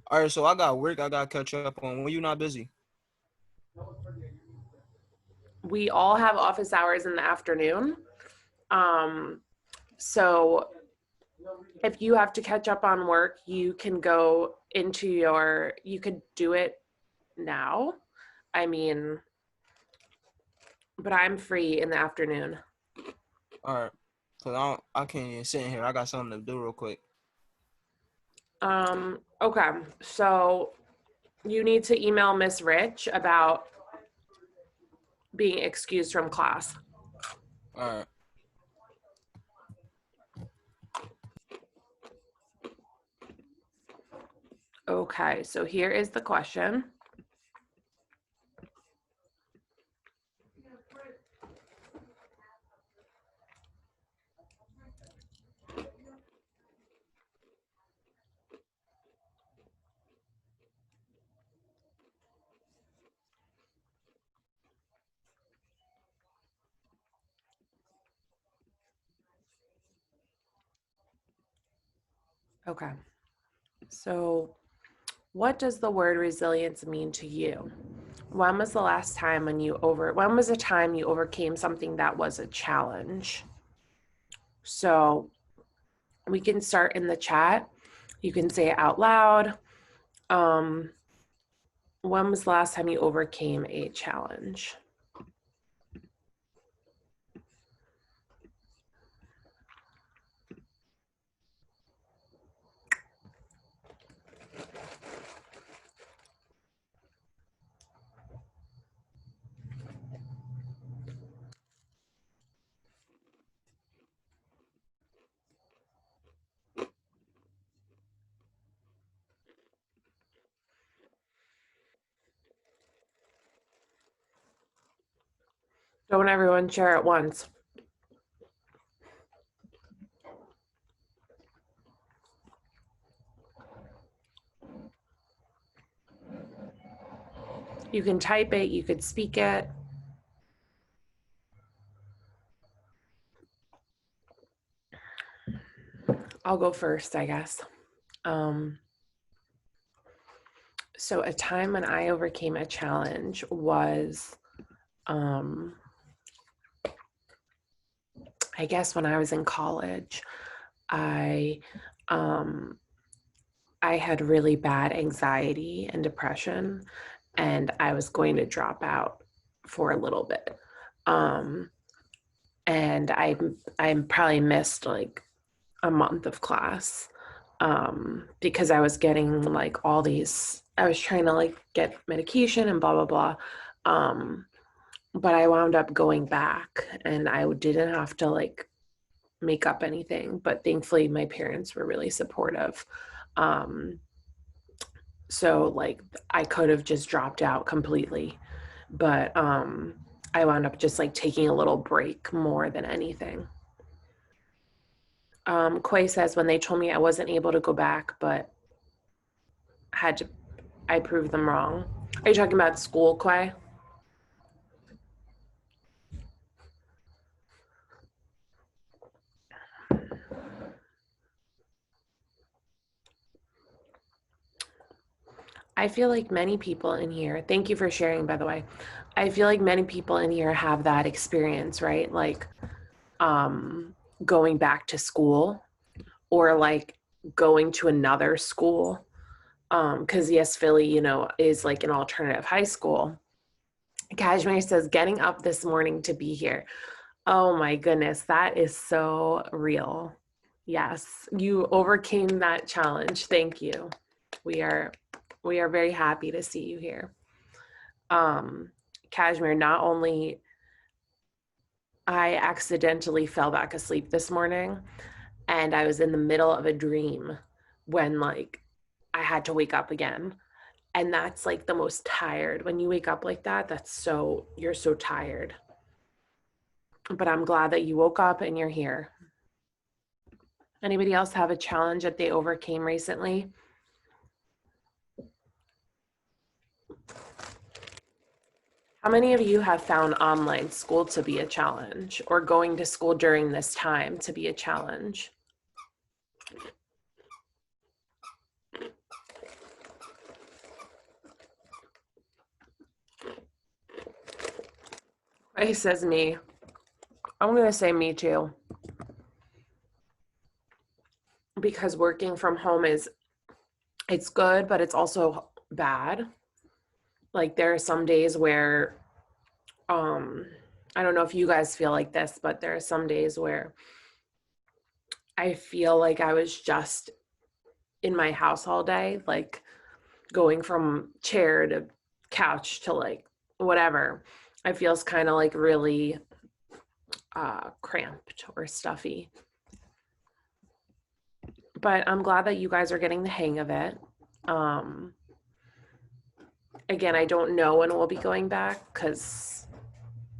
All right, so I got work I got to catch up on. When you not busy? We all have office hours in the afternoon. Um, so if you have to catch up on work, you can go into you could do it now. I mean, but I'm free in the afternoon. All right, cause I can't even sit in here. I got something to do real quick. Okay. So you need to email Miss Rich about being excused from class. All right. Okay, so here is the question. Okay. So what does the word resilience mean to you? When was the last time when was a time you overcame something that was a challenge? So we can start in the chat. You can say it out loud. Um, when was the last time you overcame a challenge? Don't everyone share at once. You can type it, you could speak it. I'll go first, I guess. So a time when I overcame a challenge was, I guess when I was in college, I um, I had really bad anxiety and depression, and I was going to drop out for a little bit. Um, and I probably missed like a month of class because I was getting like I was trying to like get medication and blah blah blah. But I wound up going back, and I didn't have to like make up anything. But thankfully, my parents were really supportive. Um, so like I could have just dropped out completely, but I wound up just like taking a little break more than anything. Quay says when they told me I wasn't able to go back, but had to, I proved them wrong. Are you talking about school, Quay? I feel like many people in here, thank you for sharing, by the way. I feel like many people in here have that experience, right? Like um, going back to school or like going to another school. Because yes, Philly, is like an alternative high school. Kashmir says, getting up this morning to be here. Oh my goodness, that is so real. Yes, you overcame that challenge. Thank you. We are we are very happy to see you here. Kashmir, not only I accidentally fell back asleep this morning and I was in the middle of a dream when like I had to wake up again. And that's like the most tired. When you wake up like that, you're so tired. But I'm glad that you woke up and you're here. Anybody else have a challenge that they overcame recently? How many of you have found online school to be a challenge or going to school during this time to be a challenge? He says me. I'm going to say me too. Because working from home it's good, but it's also bad. Like there are some days where, I don't know if you guys feel like this, but there are some days where I feel like I was just in my house all day, like going from chair to couch to like whatever. I feels kind of like really cramped or stuffy. But I'm glad that you guys are getting the hang of it. Again, I don't know when we'll be going back because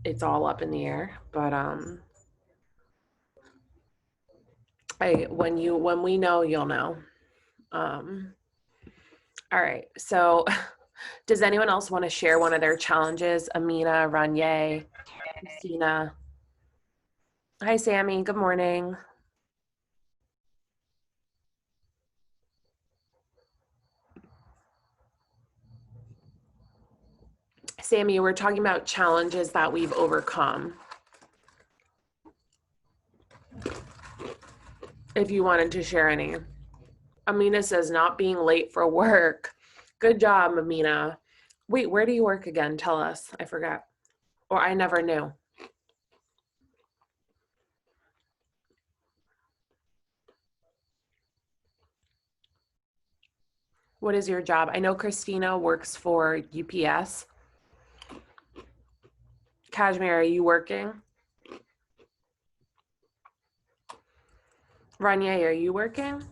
it's all up in the air. But when we know, you'll know. All right. So does anyone else want to share one of their challenges? Amina, Ranye, Christina. Hi, Sammy. Good morning. Sammy, we're talking about challenges that we've overcome. If you wanted to share any. Amina says not being late for work. Good job, Amina. Wait, where do you work again? Tell us. I forgot. Or I never knew. What is your job? I know Christina works for UPS. Kashmir, are you working? Ranye, are you working?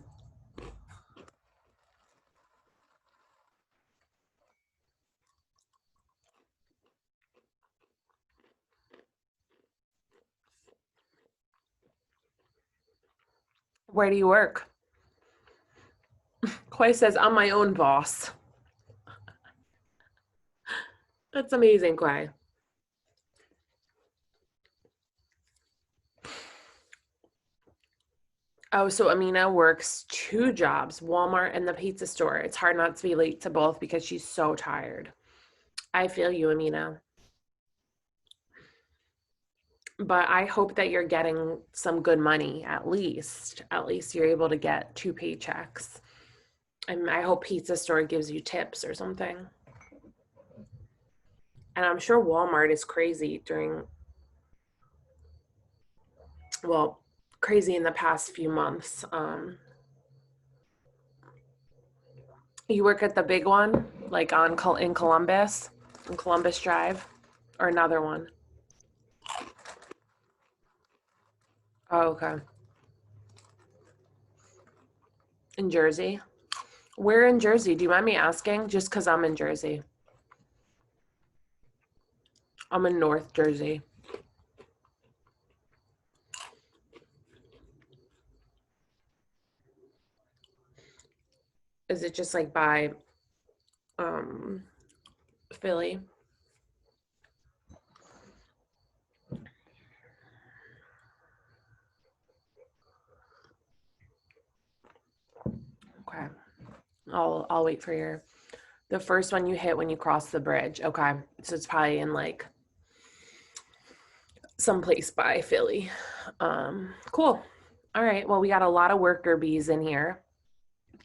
Where do you work? Koi says, I'm my own boss. That's amazing, Koi. Oh, so Amina works 2 jobs, Walmart and the pizza store. It's hard not to be late to both because she's so tired. I feel you, Amina. But I hope that you're getting some good money at least. At least you're able to get 2 paychecks. And I hope pizza store gives you tips or something. And I'm sure Walmart is crazy crazy in the past few months. You work at the big one, like in Columbus Drive, or another one? Oh, okay. In Jersey? Where in Jersey? Do you mind me asking? Just because I'm in Jersey. I'm in North Jersey. Is it just like by Philly? Okay. I'll wait for the first one you hit when you cross the bridge. Okay. So it's probably in like someplace by Philly. Cool. All right. Well, we got a lot of worker bees in here.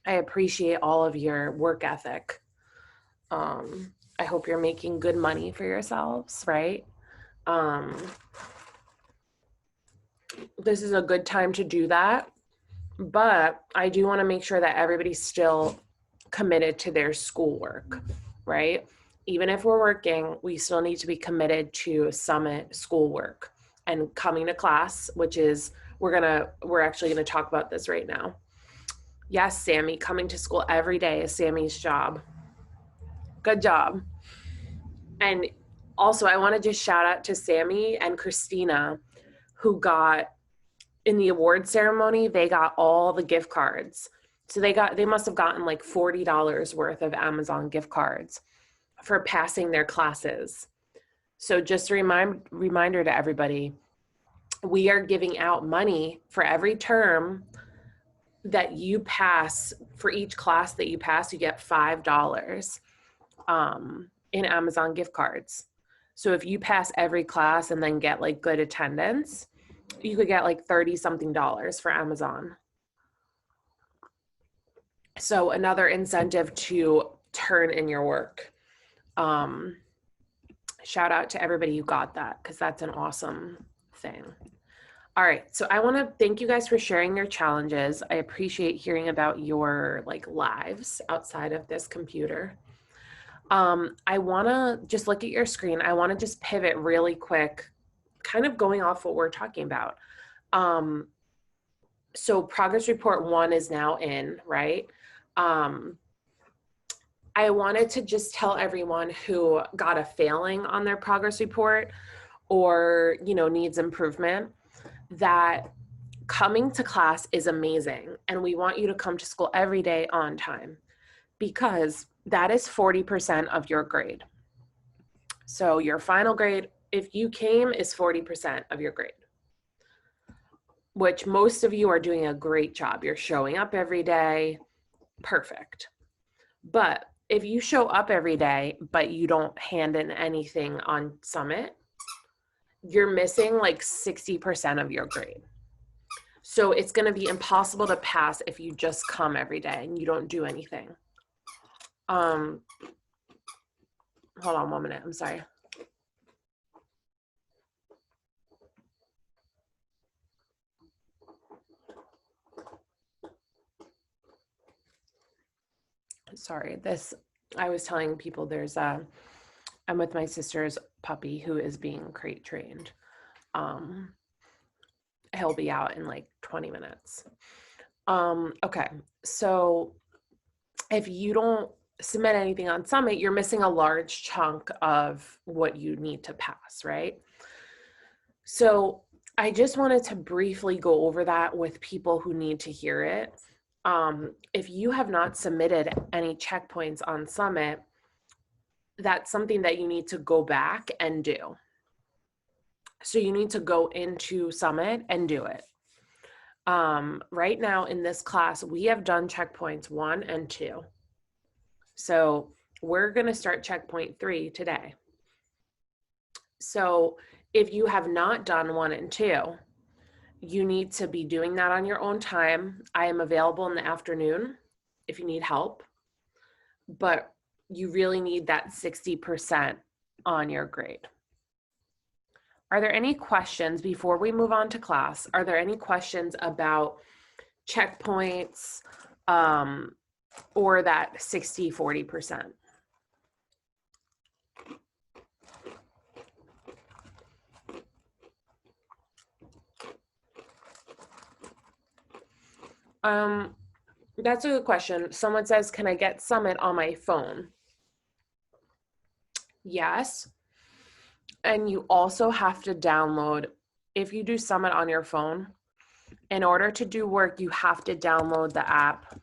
I appreciate all of your work ethic. I hope you're making good money for yourselves, right? This is a good time to do that. But I do want to make sure that everybody's still committed to their schoolwork, right? Even if we're working, we still need to be committed to Summit schoolwork and coming to class, which is we're actually gonna talk about this right now. Yes, Sammy, coming to school every day is Sammy's job. Good job. And also, I want to just shout out to Sammy and Christina, who got in the award ceremony, they got all the gift cards. So they must have gotten like $40 worth of Amazon gift cards for passing their classes. So just a reminder to everybody, we are giving out money for every term that you pass. For each class that you pass, you get $5 in Amazon gift cards. So if you pass every class and then get like good attendance, you could get like $30-something for Amazon. So another incentive to turn in your work. Shout out to everybody who got that, because that's an awesome thing. All right, so I want to thank you guys for sharing your challenges. I appreciate hearing about your like lives outside of this computer. I want to just look at your screen. I want to just pivot really quick, kind of going off what we're talking about. So progress report 1 is now in, right? I wanted to just tell everyone who got a failing on their progress report or, you know, needs improvement, that coming to class is amazing. And we want you to come to school every day on time, because that is 40% of your grade. So your final grade, if you came, is 40% of your grade, which most of you are doing a great job. You're showing up every day. Perfect. But if you show up every day, but you don't hand in anything on Summit, you're missing like 60% of your grade. So it's going to be impossible to pass if you just come every day and you don't do anything. Hold on 1 minute. I'm sorry. Sorry, I was telling people I'm with my sister's puppy who is being crate trained. He'll be out in like 20 minutes. Okay, so if you don't submit anything on Summit, you're missing a large chunk of what you need to pass, right? So I just wanted to briefly go over that with people who need to hear it. If you have not submitted any checkpoints on Summit, that's something that you need to go back and do. So you need to go into Summit and do it. Right now in this class, we have done checkpoints 1 and 2. So we're going to start checkpoint 3 today. So if you have not done 1 and 2, you need to be doing that on your own time. I am available in the afternoon if you need help, but you really need that 60% on your grade. Are there any questions before we move on to class? Are there any questions about checkpoints or that 60-40%? That's a good question. Someone says, can I get Summit on my phone? Yes. And you also have to download, if you do Summit on your phone, in order to do work, you have to download the app.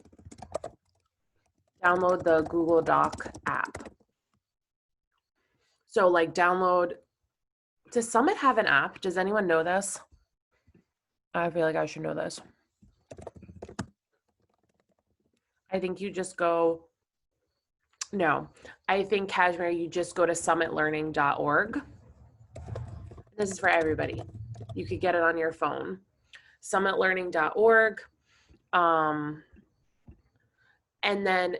Download the Google Doc app. So like download, does Summit have an app? Does anyone know this? I feel like I should know this. I think you just go, no, I think Kashmir, you just go to summitlearning.org. This is for everybody. You could get it on your phone. Summitlearning.org. And then,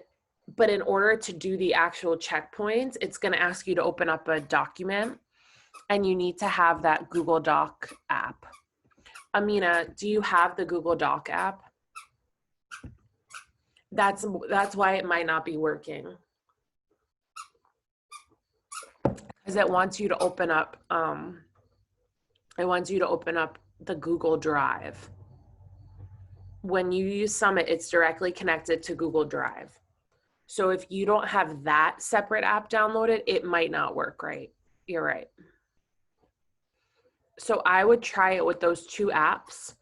but in order to do the actual checkpoints, it's going to ask you to open up a document, and you need to have that Google Doc app. Amina, do you have the Google Doc app? That's why it might not be working. Because it wants you to open up, the Google Drive. When you use Summit, it's directly connected to Google Drive. So if you don't have that separate app downloaded, it might not work right. You're right. So I would try it with those 2 apps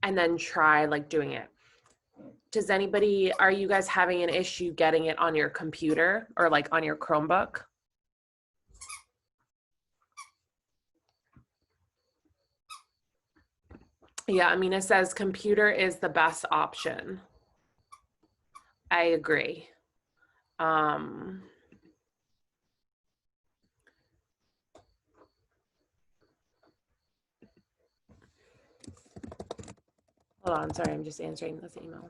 and then try like doing it. Does anybody, are you guys having an issue getting it on your computer or like on your Chromebook? Yeah, I mean, it says computer is the best option. I agree. Hold on, sorry, I'm just answering this email.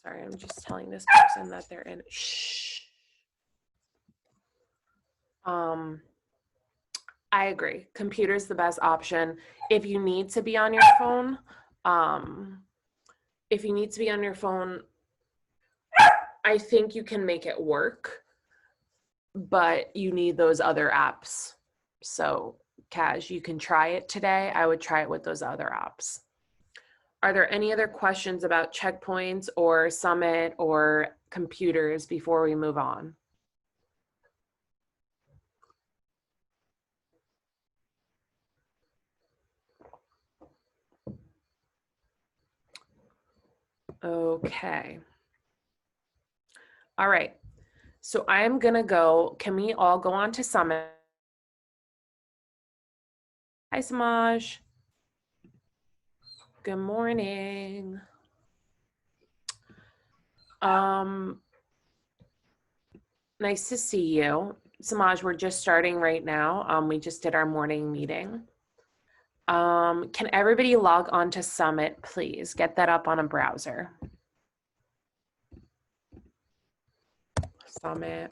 Sorry, I'm just telling this person that they're in. Shh. I agree. Computer's the best option. If you need to be on your phone, if you need to be on your phone, I think you can make it work, but you need those other apps. So, Cash, you can try it today. I would try it with those other apps. Are there any other questions about checkpoints or Summit or computers before we move on? Okay. All right. So I am going to go. Can we all go on to Summit? Hi, Samaj. Good morning. Nice to see you. Samaj, we're just starting right now. We just did our morning meeting. Can everybody log on to Summit, please? Get that up on a browser. Summit.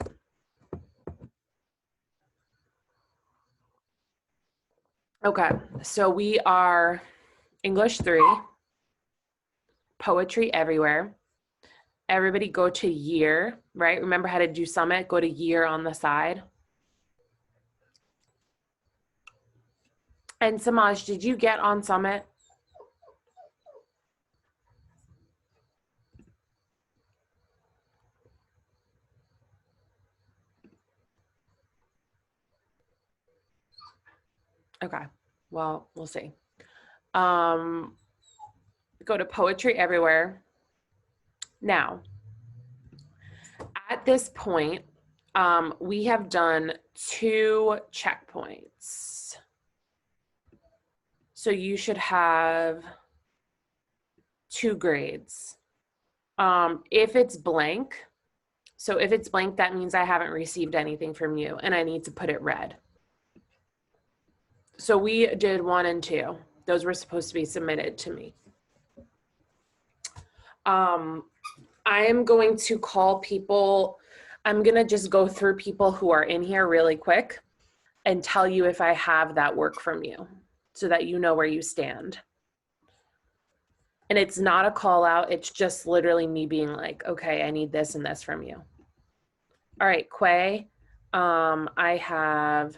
Okay, so we are English 3, Poetry Everywhere. Everybody go to year, right? Remember how to do Summit? Go to year on the side. And Samaj, did you get on Summit? Okay, well, we'll see. Go to Poetry Everywhere. Now, at this point, we have done 2 checkpoints. So you should have 2 grades. If it's blank, so if it's blank, that means I haven't received anything from you and I need to put it red. So we did 1 and 2. Those were supposed to be submitted to me. I am going to call people. I'm going to just go through people who are in here really quick and tell you if I have that work from you so that you know where you stand. And it's not a call out. It's just literally me being like, okay, I need this and this from you. All right, Quay, I have...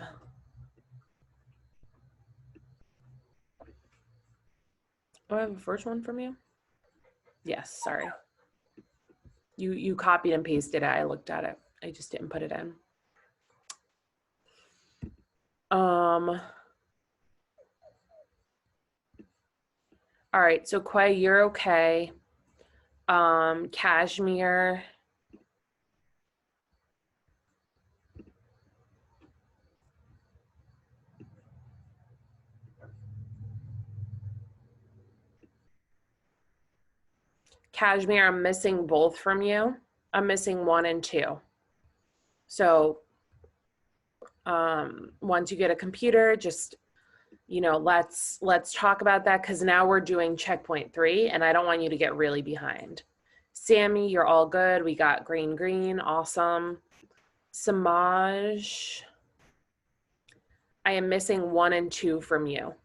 Oh, I have a first one from you? Yes, sorry. You copied and pasted it. I looked at it. I just didn't put it in. All right, so Quay, you're okay. Kashmir. Kashmir, I'm missing both from you. I'm missing 1 and 2. So once you get a computer, just, you know, let's talk about that, because now we're doing checkpoint 3 and I don't want you to get really behind. Sammy, you're all good. We got green, awesome. Samaj, I am missing 1 and 2 from you.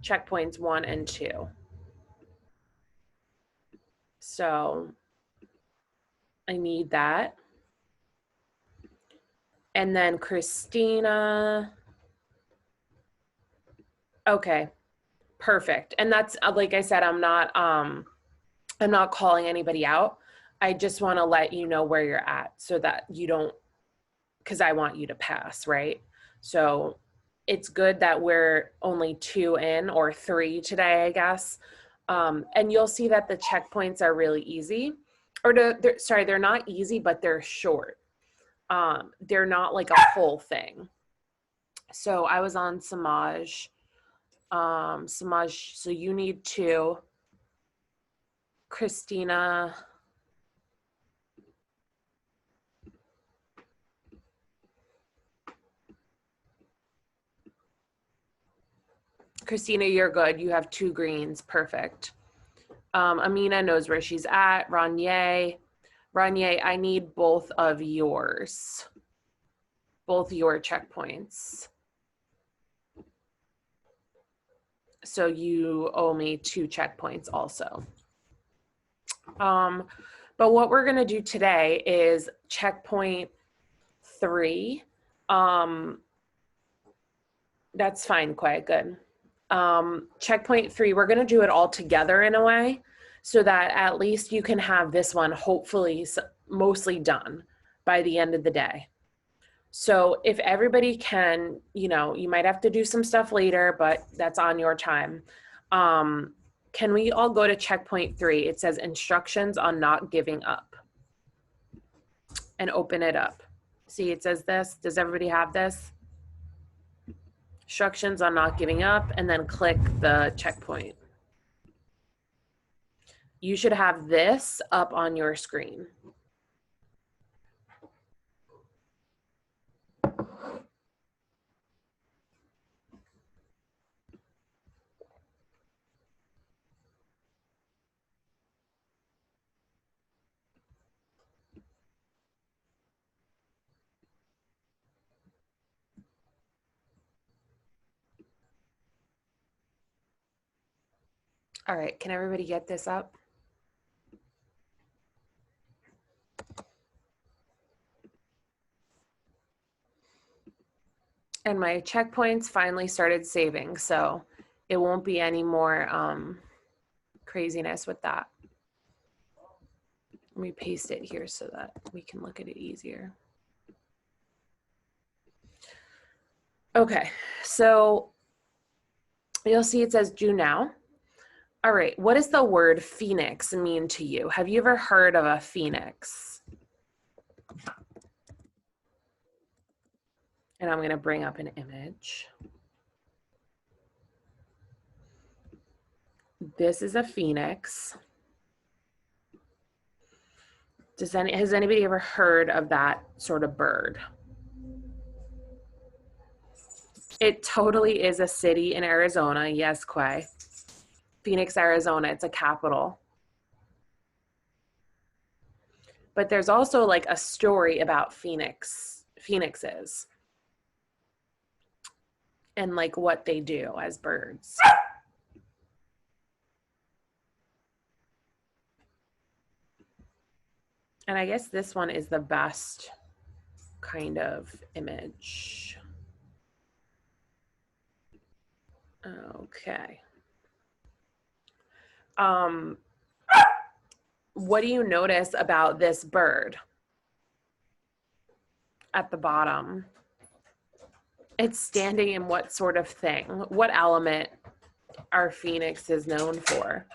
Checkpoints 1 and 2. So I need that. And then Christina. Okay, perfect. And that's, like I said, I'm not calling anybody out. I just want to let you know where you're at so that you don't, because I want you to pass, right? So it's good that we're only 2 in, or 3 today, I guess. And you'll see that the checkpoints are really easy. Or sorry, they're not easy, but they're short. They're not like a whole thing. So I was on Samaj. Samaj, so you need to, Christina. Christina, you're good. You have 2 greens. Perfect. Amina knows where she's at. Ranier, I need both of yours. Both your checkpoints. So you owe me 2 checkpoints also. But what we're gonna do today is checkpoint 3. That's fine, quite good. Checkpoint 3, we're gonna do it all together in a way so that at least you can have this one hopefully mostly done by the end of the day. So if everybody can, you know, you might have to do some stuff later, but that's on your time. Can we all go to checkpoint 3? It says instructions on not giving up. And open it up. See, it says this. Does everybody have this? Instructions on not giving up, and then click the checkpoint. You should have this up on your screen. All right, can everybody get this up? And my checkpoints finally started saving, so it won't be any more craziness with that. Let me paste it here so that we can look at it easier. Okay, so you'll see it says do now. All right, what does the word phoenix mean to you? Have you ever heard of a phoenix? And I'm gonna bring up an image. This is a phoenix. Has anybody ever heard of that sort of bird? It totally is a city in Arizona. Yes, Quay. Phoenix, Arizona, it's a capital. But there's also like a story about phoenixes and like what they do as birds. And I guess this one is the best kind of image. Okay. What do you notice about this bird at the bottom? It's standing in what sort of thing? What element are phoenixes known for?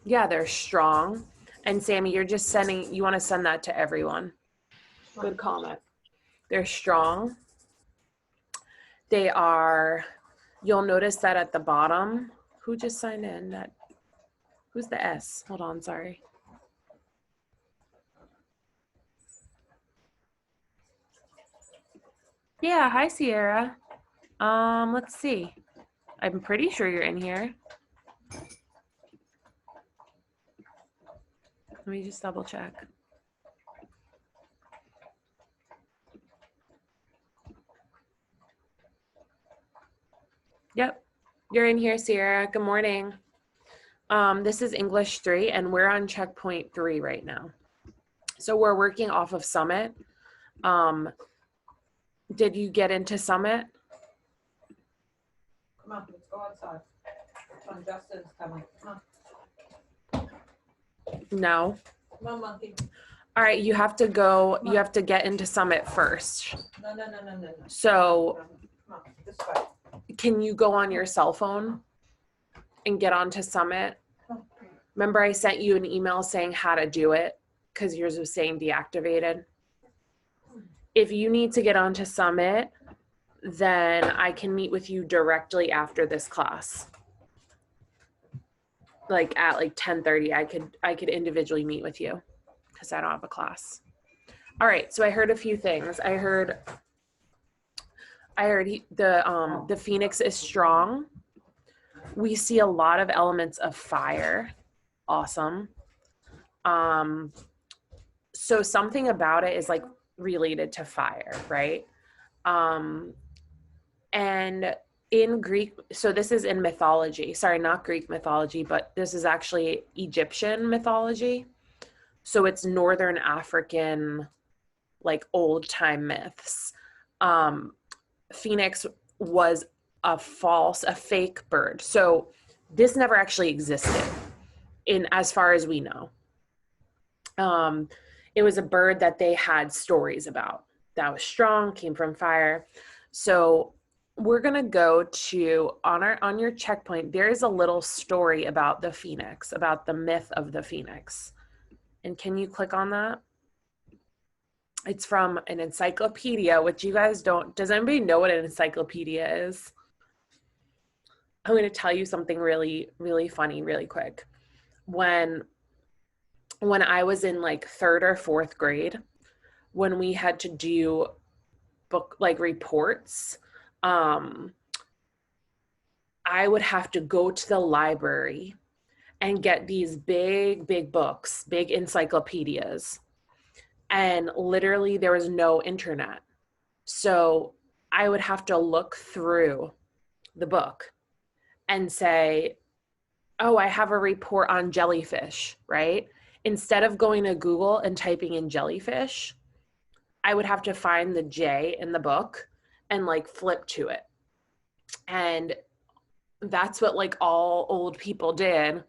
Yeah, they're strong. And Sammy, you're just sending, you want to send that to everyone. Good comment. They're strong. They are, you'll notice that at the bottom, who just signed in? Who's the S? Hold on, sorry. Yeah, hi Sierra. Let's see. I'm pretty sure you're in here. Let me just double check. Yep, you're in here, Sierra. Good morning. This is English 3, and we're on checkpoint 3 right now. So we're working off of Summit. Did you get into Summit? Come on, let's go outside. Come, Justin's coming. Come on. No. Come on, monkey. All right, you have to go, you have to get into Summit first. No. So Come on, this way. can you go on your cell phone? and get onto Summit, remember I sent you an email saying how to do it because yours was saying deactivated. If you need to get onto Summit, then I can meet with you directly after this class. Like at like 10:30, I could individually meet with you because I don't have a class. All right, so I heard a few things. I heard the Phoenix is strong. We see a lot of elements of fire. Awesome. So something about it is like related to fire, right? And in Greek, so this is in mythology, sorry, not Greek mythology, but this is actually Egyptian mythology. So it's Northern African, like old time myths. Phoenix was a fake bird. So this never actually existed in as far as we know. It was a bird that they had stories about that was strong, came from fire. So we're gonna go to on your checkpoint. There is a little story about the Phoenix, about the myth of the Phoenix. And can you click on that? It's from an encyclopedia, which you guys don't. Does anybody know what an encyclopedia is? I'm going to tell you something really, really funny, really quick. When I was in like 3rd or 4th grade, when we had to do book like reports, I would have to go to the library and get these big books, big encyclopedias. And literally there was no internet. So I would have to look through the book and say, oh, I have a report on jellyfish, right? Instead of going to Google and typing in jellyfish, I would have to find the J in the book and like flip to it. And that's what like all old people did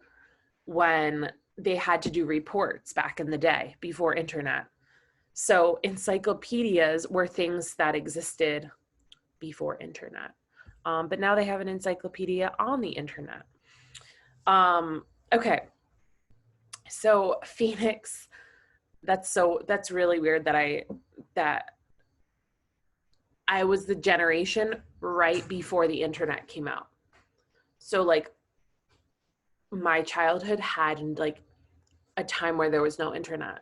when they had to do reports back in the day before internet. So encyclopedias were things that existed before internet. But now they have an encyclopedia on the internet. Okay. So Phoenix, that's really weird that I was the generation right before the internet came out. So like my childhood had like a time where there was no internet,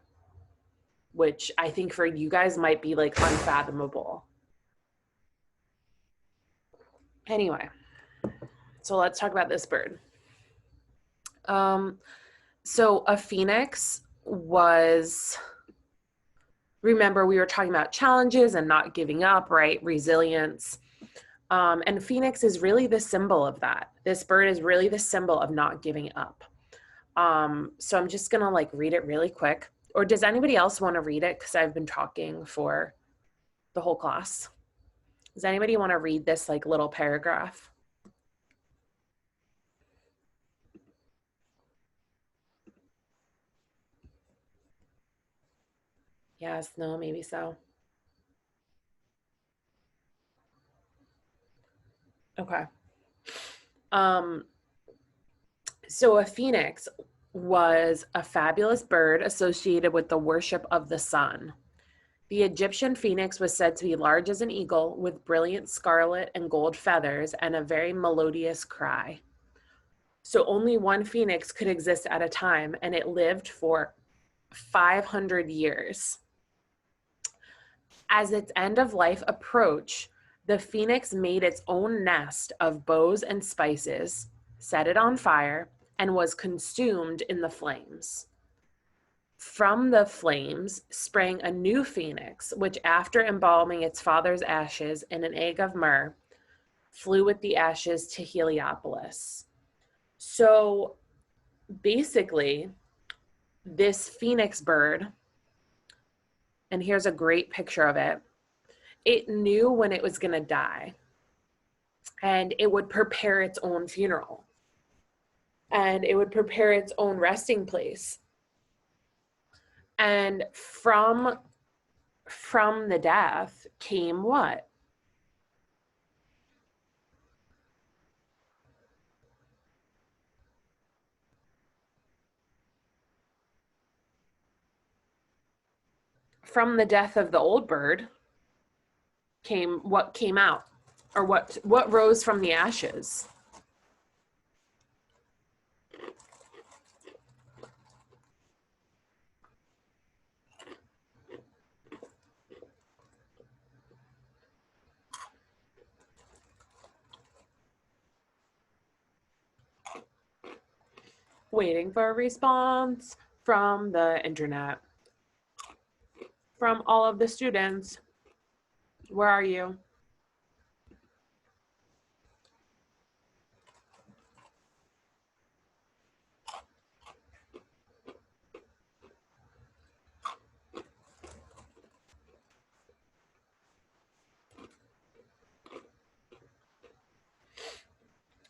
which I think for you guys might be like unfathomable. Anyway, so let's talk about this bird. So a phoenix was, remember we were talking about challenges and not giving up, right? Resilience. And phoenix is really the symbol of that. This bird is really the symbol of not giving up. So I'm just gonna like read it really quick. Or does anybody else want to read it? Because I've been talking for the whole class. Does anybody want to read this like little paragraph? Yes, no, maybe so. Okay. So a phoenix was a fabulous bird associated with the worship of the sun. The Egyptian phoenix was said to be large as an eagle with brilliant scarlet and gold feathers and a very melodious cry. So only one phoenix could exist at a time, and it lived for 500 years. As its end of life approached, the phoenix made its own nest of boughs and spices, set it on fire, and was consumed in the flames. From the flames sprang a new phoenix, which after embalming its father's ashes in an egg of myrrh, flew with the ashes to Heliopolis. So basically, this phoenix bird, and here's a great picture of it, it knew when it was going to die, and it would prepare its own funeral, and it would prepare its own resting place. And from the death came what? from the death of the old bird what came out, or what rose from the ashes? Waiting for a response from the internet. From all of the students. Where are you?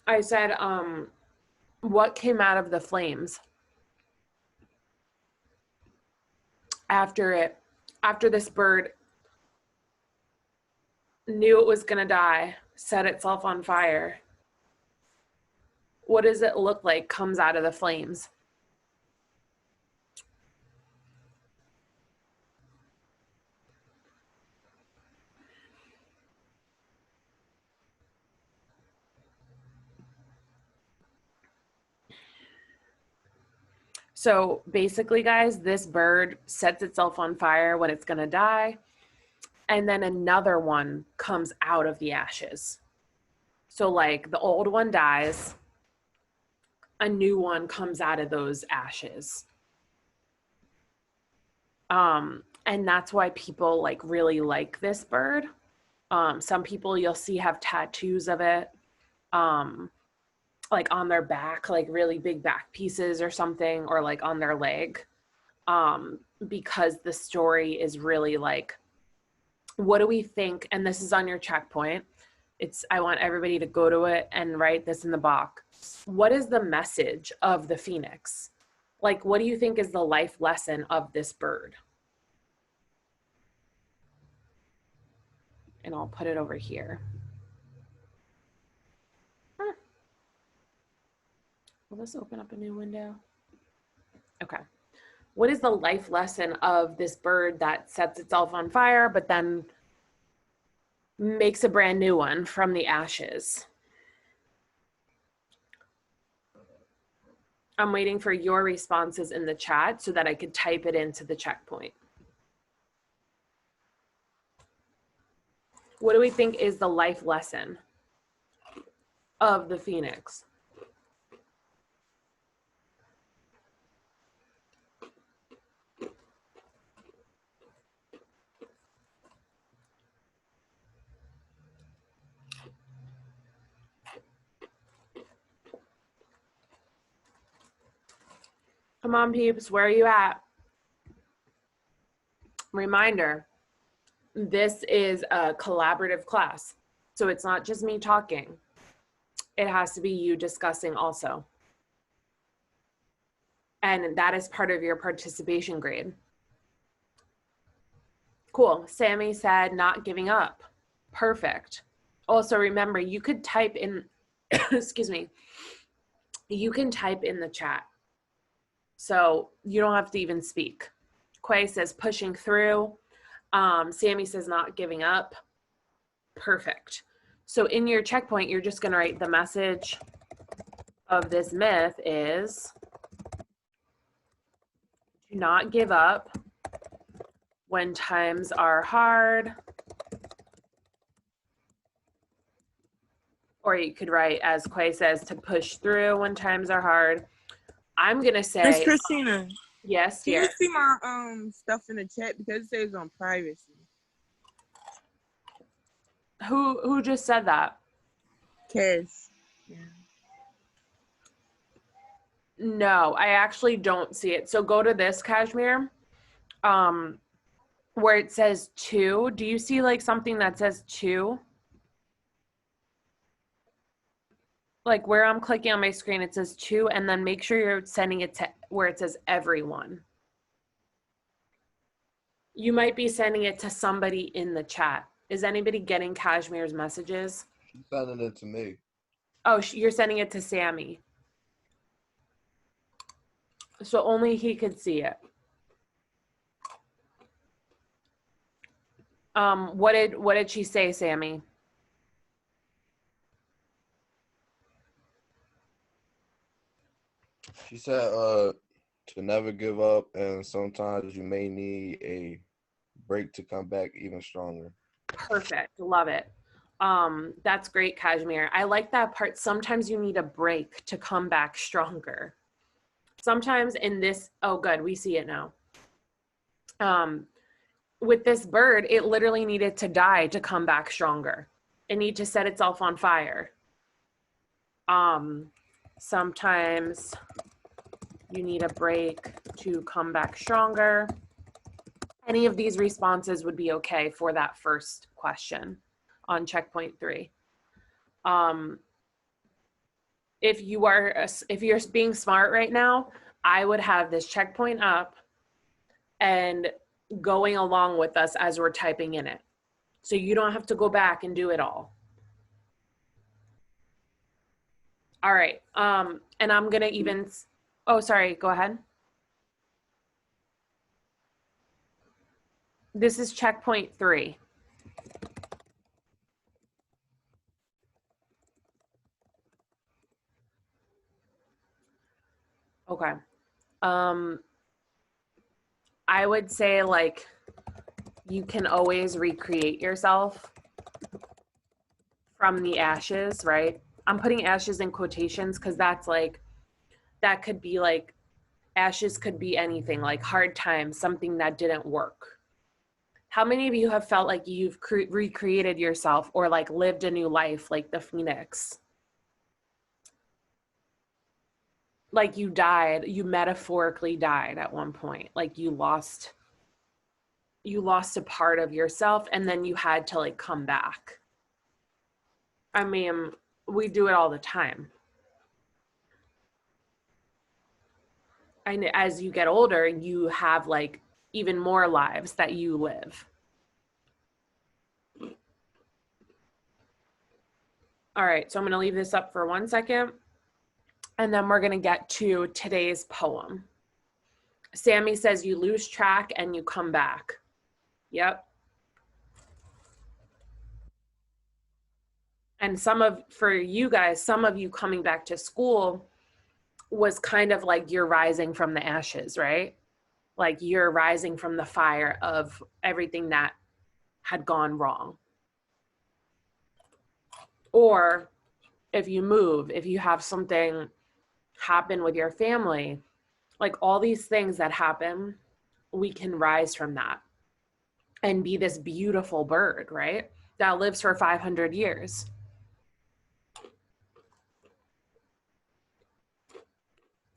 I said, what came out of the flames after this bird knew it was gonna die, set itself on fire? What does it look like comes out of the flames? So basically, guys, this bird sets itself on fire when it's gonna die, and then another one comes out of the ashes. So like the old one dies, a new one comes out of those ashes. And that's why people like really like this bird. Some people you'll see have tattoos of it, like on their back, like really big back pieces or something, or like on their leg, because the story is really like, what do we think? And this is on your checkpoint. I want everybody to go to it and write this in the box. What is the message of the phoenix? Like, what do you think is the life lesson of this bird? And I'll put it over here. Will this open up a new window? Okay. What is the life lesson of this bird that sets itself on fire, but then makes a brand new one from the ashes? I'm waiting for your responses in the chat so that I could type it into the checkpoint. What do we think is the life lesson of the phoenix? Come on, peeps, where are you at? Reminder, this is a collaborative class, so it's not just me talking. It has to be you discussing also. And that is part of your participation grade. Cool. Sammy said not giving up. Perfect. Also remember, you could type in, excuse me, you can type in the chat. So you don't have to even speak. Quay says pushing through. Sammy says not giving up. Perfect. So in your checkpoint, you're just going to write the message of this myth is do not give up when times are hard. Or you could write, as Quay says, to push through when times are hard. I'm going to say... Miss Christina. Yes, Can dear. you see my stuff in the chat? Because it says on privacy. Who just said that? Cass. Yeah. No, I actually don't see it. So go to this, Kashmir, where it says 2. Do you see like something that says 2? Like where I'm clicking on my screen, it says 2, and then make sure you're sending it to where it says everyone. You might be sending it to somebody in the chat. Is anybody getting Kashmir's messages? She's sending it to me. Oh, you're sending it to Sammy. So only he could see it. What did she say, Sammy? She said to never give up, and sometimes you may need a break to come back even stronger. Perfect. Love it. That's great, Kashmir. I like that part. Sometimes you need a break to come back stronger. Sometimes in this, oh good, we see it now. With this bird, it literally needed to die to come back stronger. It needed to set itself on fire. Sometimes you need a break to come back stronger. Any of these responses would be okay for that first question on checkpoint 3. If you're being smart right now, I would have this checkpoint up and going along with us as we're typing in it. So you don't have to go back and do it all. All right, and I'm gonna even, oh, sorry, go ahead. This is checkpoint 3. Okay. I would say like you can always recreate yourself from the ashes, right? I'm putting ashes in quotations because that's like, that could be like, ashes could be anything, like hard times, something that didn't work. How many of you have felt like you've recreated yourself or like lived a new life like the phoenix? Like you died, you metaphorically died at one point, like you lost a part of yourself and then you had to like come back. I mean, we do it all the time. And as you get older, you have like even more lives that you live. All right, so I'm going to leave this up for 1 second. And then we're going to get to today's poem. Sammy says you lose track and you come back. Yep. And for you guys, some of you coming back to school was kind of like you're rising from the ashes, right? Like you're rising from the fire of everything that had gone wrong. Or if you move, if you have something happen with your family, like all these things that happen, we can rise from that and be this beautiful bird, right? That lives for 500 years.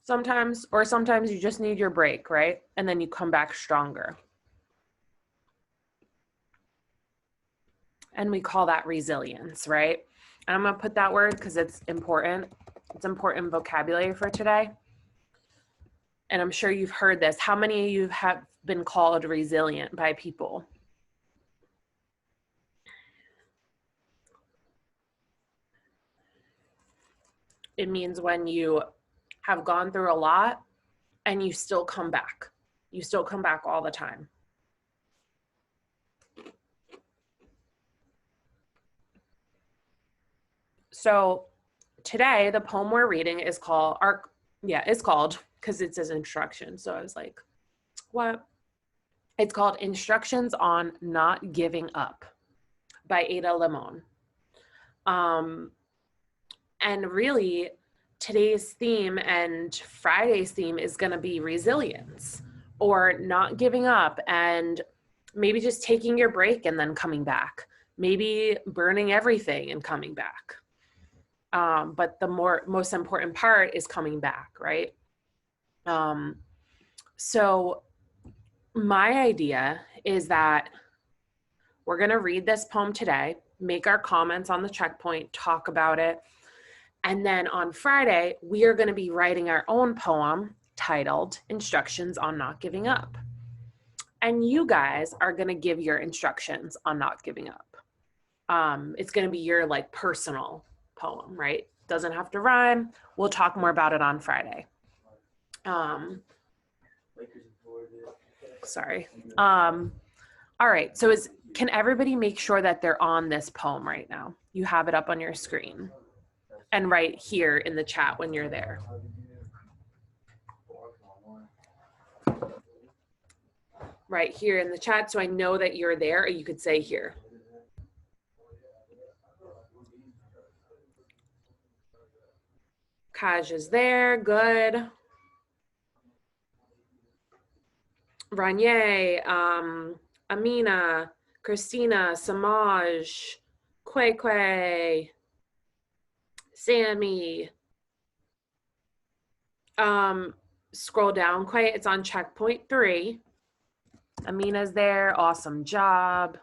Sometimes you just need your break, right? And then you come back stronger. And we call that resilience, right? And I'm gonna put that word because it's important. It's important vocabulary for today. And I'm sure you've heard this. How many of you have been called resilient by people? It means when you have gone through a lot and you still come back. You still come back all the time. So today, the poem we're reading is called, because it says instruction. So I was like, what? It's called Instructions on Not Giving Up by Ada Limon. And really, today's theme and Friday's theme is going to be resilience or not giving up and maybe just taking your break and then coming back. Maybe burning everything and coming back. But the most important part is coming back, right? So my idea is that we're going to read this poem today, make our comments on the checkpoint, talk about it. And then on Friday, we are going to be writing our own poem titled Instructions on Not Giving Up. And you guys are going to give your instructions on not giving up. It's going to be your like personal poem, right? Doesn't have to rhyme. We'll talk more about it on Friday. Sorry. All right. So Can everybody make sure that they're on this poem right now? You have it up on your screen. And right here in the chat when you're there. Right here in the chat, so I know that you're there, or you could say here. Kaj is there, good. Ranye, Amina, Christina, Samaj, Quay, Sammy. Scroll down, Quay, it's on checkpoint 3. Amina's there, awesome job.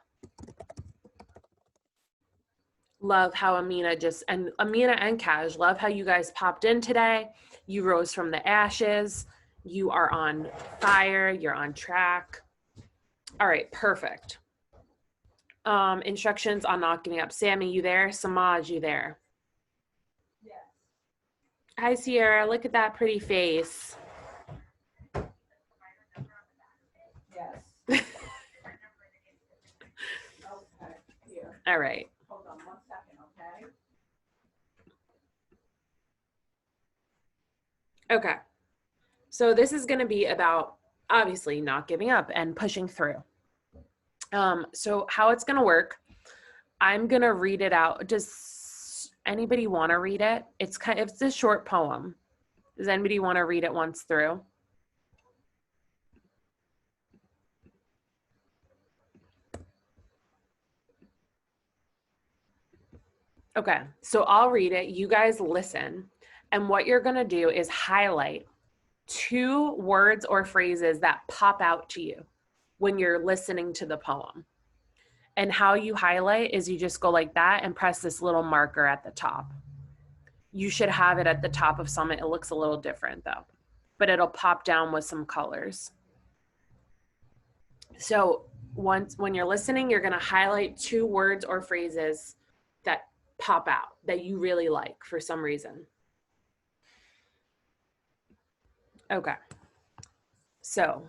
Love how Amina and Kaj, love how you guys popped in today. You rose from the ashes. You are on fire, you're on track. All right, perfect. Instructions on not giving up. Sammy, you there? Samaj, you there? Yes. Hi, Sierra, look at that pretty face. Yes. Okay, here, All right. hold on 1 second, okay? Okay. So this is going to be about obviously not giving up and pushing through. So how it's going to work, I'm going to read it out. Does anybody want to read it? It's a short poem. Does anybody want to read it once through? Okay, so I'll read it. You guys listen. And what you're going to do is highlight 2 words or phrases that pop out to you when you're listening to the poem. And how you highlight is you just go like that and press this little marker at the top. You should have it at the top of Summit. It looks a little different though, but it'll pop down with some colors. So when you're listening, you're going to highlight 2 words or phrases that pop out that you really like for some reason. Okay. So,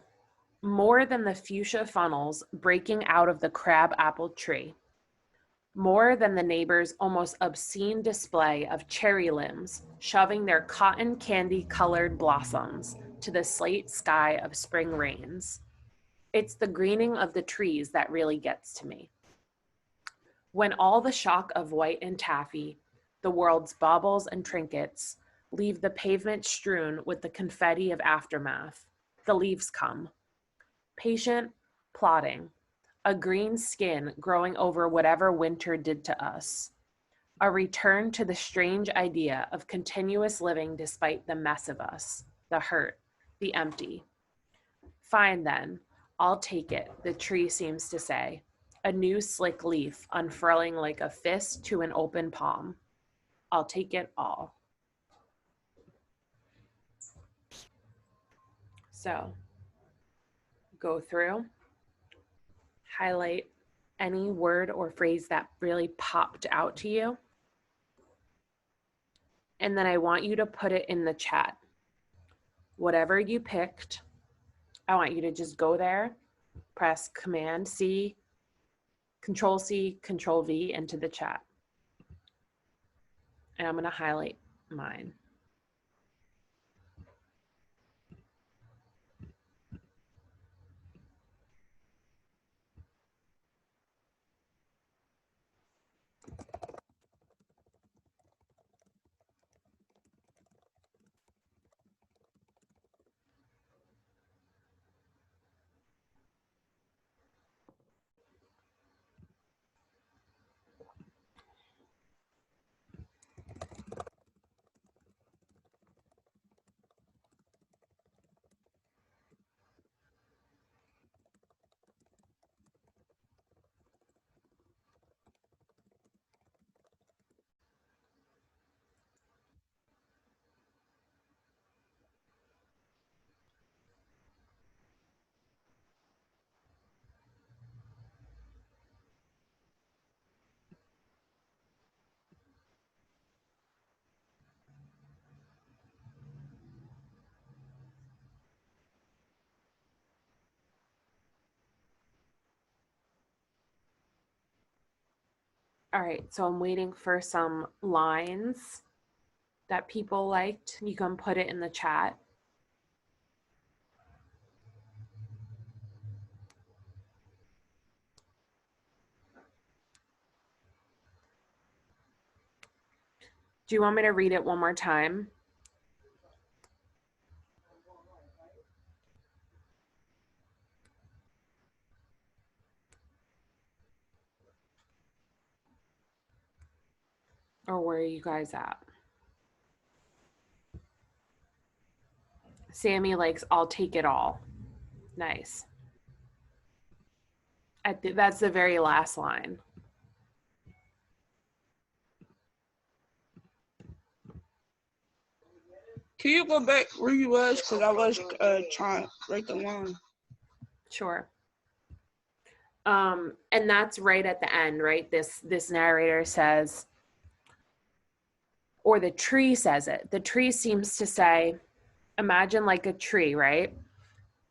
more than the fuchsia funnels breaking out of the crab apple tree, more than the neighbor's almost obscene display of cherry limbs shoving their cotton candy colored blossoms to the slate sky of spring rains. It's the greening of the trees that really gets to me. When all the shock of white and taffy, the world's baubles and trinkets, leave the pavement strewn with the confetti of aftermath, the leaves come. Patient, plodding, a green skin growing over whatever winter did to us. A return to the strange idea of continuous living despite the mess of us, the hurt, the empty. Fine then, I'll take it, the tree seems to say, a new slick leaf unfurling like a fist to an open palm. I'll take it all. So, go through, highlight any word or phrase that really popped out to you. And then I want you to put it in the chat. Whatever you picked, I want you to just go there, press Command C, Control C, Control V into the chat. And I'm going to highlight mine. All right, so I'm waiting for some lines that people liked. You can put it in the chat. Do you want me to read it one more time? Or where are you guys at? Sammy likes, I'll take it all. Nice. That's the very last line. Can you go back where you was? Because I was trying to write the line. Sure. And that's right at the end, right? This narrator says, or the tree says it. The tree seems to say, imagine like a tree, right?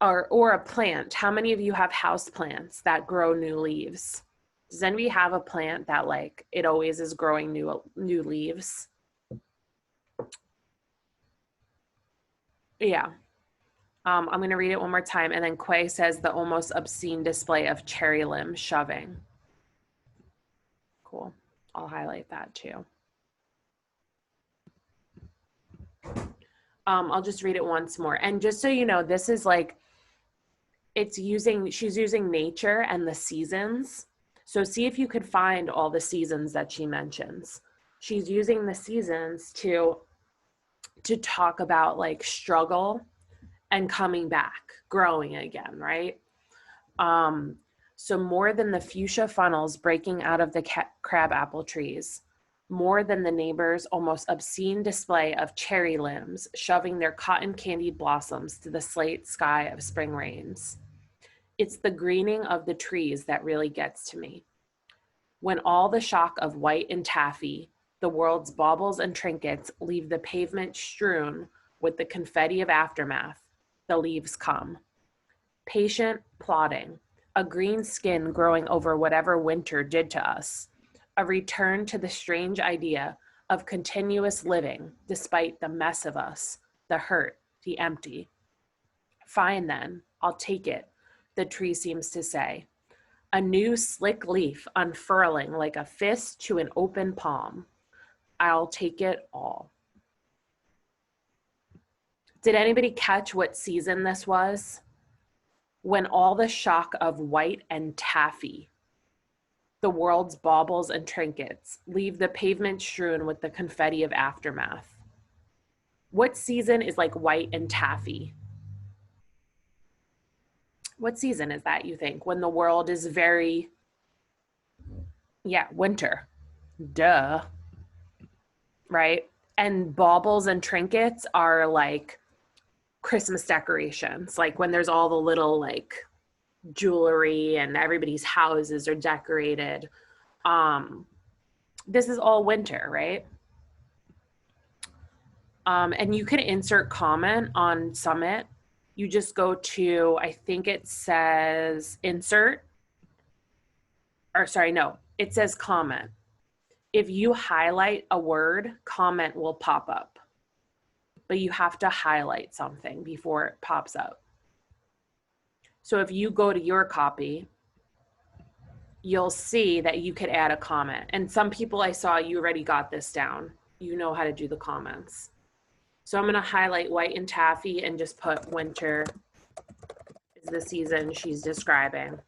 Or a plant. How many of you have house plants that grow new leaves? Does anybody have a plant that like it always is growing new leaves? Yeah. I'm going to read it one more time. And then Quay says the almost obscene display of cherry limb shoving. Cool. I'll highlight that too. I'll just read it once more. And just so you know, this is like, she's using nature and the seasons. So see if you could find all the seasons that she mentions. She's using the seasons to talk about like struggle and coming back, growing again, right? So more than the fuchsia funnels breaking out of the crabapple trees, more than the neighbors' almost obscene display of cherry limbs shoving their cotton candied blossoms to the slate sky of spring rains. It's the greening of the trees that really gets to me. When all the shock of white and taffy, the world's baubles and trinkets leave the pavement strewn with the confetti of aftermath, the leaves come. Patient, plodding, a green skin growing over whatever winter did to us, a return to the strange idea of continuous living despite the mess of us, the hurt, the empty. Fine then, I'll take it, the tree seems to say. A new slick leaf unfurling like a fist to an open palm. I'll take it all. Did anybody catch what season this was? When all the shock of white and taffy, the world's baubles and trinkets, leave the pavement strewn with the confetti of aftermath. What season is like white and taffy? What season is that, you think? When the world is very, winter. Duh. Right? And baubles and trinkets are like Christmas decorations, like when there's all the little like jewelry and everybody's houses are decorated. This is all winter, right? And you can insert comment on Summit. You just go to, I think it says insert, or sorry, no, it says comment. If you highlight a word, comment will pop up. But you have to highlight something before it pops up. So if you go to your copy, you'll see that you could add a comment. And some people I saw, you already got this down. You know how to do the comments. So I'm gonna highlight white and taffy and just put winter is the season she's describing.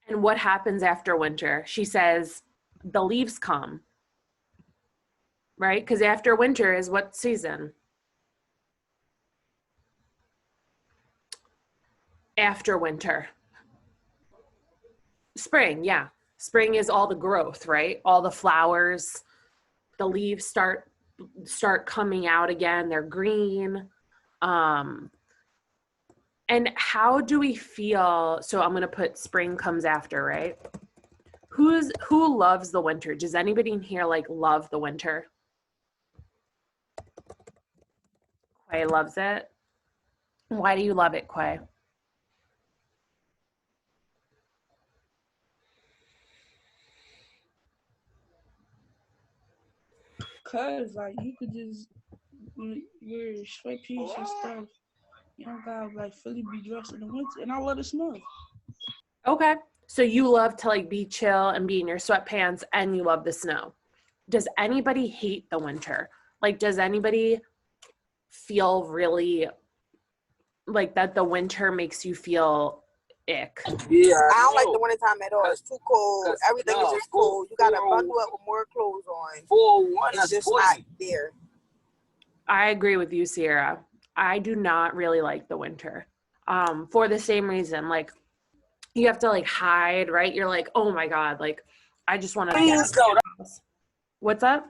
And what happens after winter? She says, the leaves come, right? Because after winter is what season? After winter. Spring, yeah. Spring is all the growth, right? All the flowers, the leaves start coming out again. They're green. And how do we feel? So I'm going to put spring comes after, right? Who loves the winter? Does anybody in here like love the winter? Quay loves it. Why do you love it, Quay? Cause like you could just wear sweatpants and stuff. You don't gotta like fully be dressed in the winter, and I love the snow. Okay. So you love to like be chill and be in your sweatpants and you love the snow. Does anybody hate the winter? Like, does anybody feel really like that the winter makes you feel ick? Yeah, I don't like the wintertime at all. It's too cold. Everything is just cold. You gotta bundle up with more clothes on. 401, It's that's just poison. not there. I agree with you, Sierra. I do not really like the winter. For the same reason, like you have to like hide, right? You're like, oh my God, like I just want to get out of the house. What's up?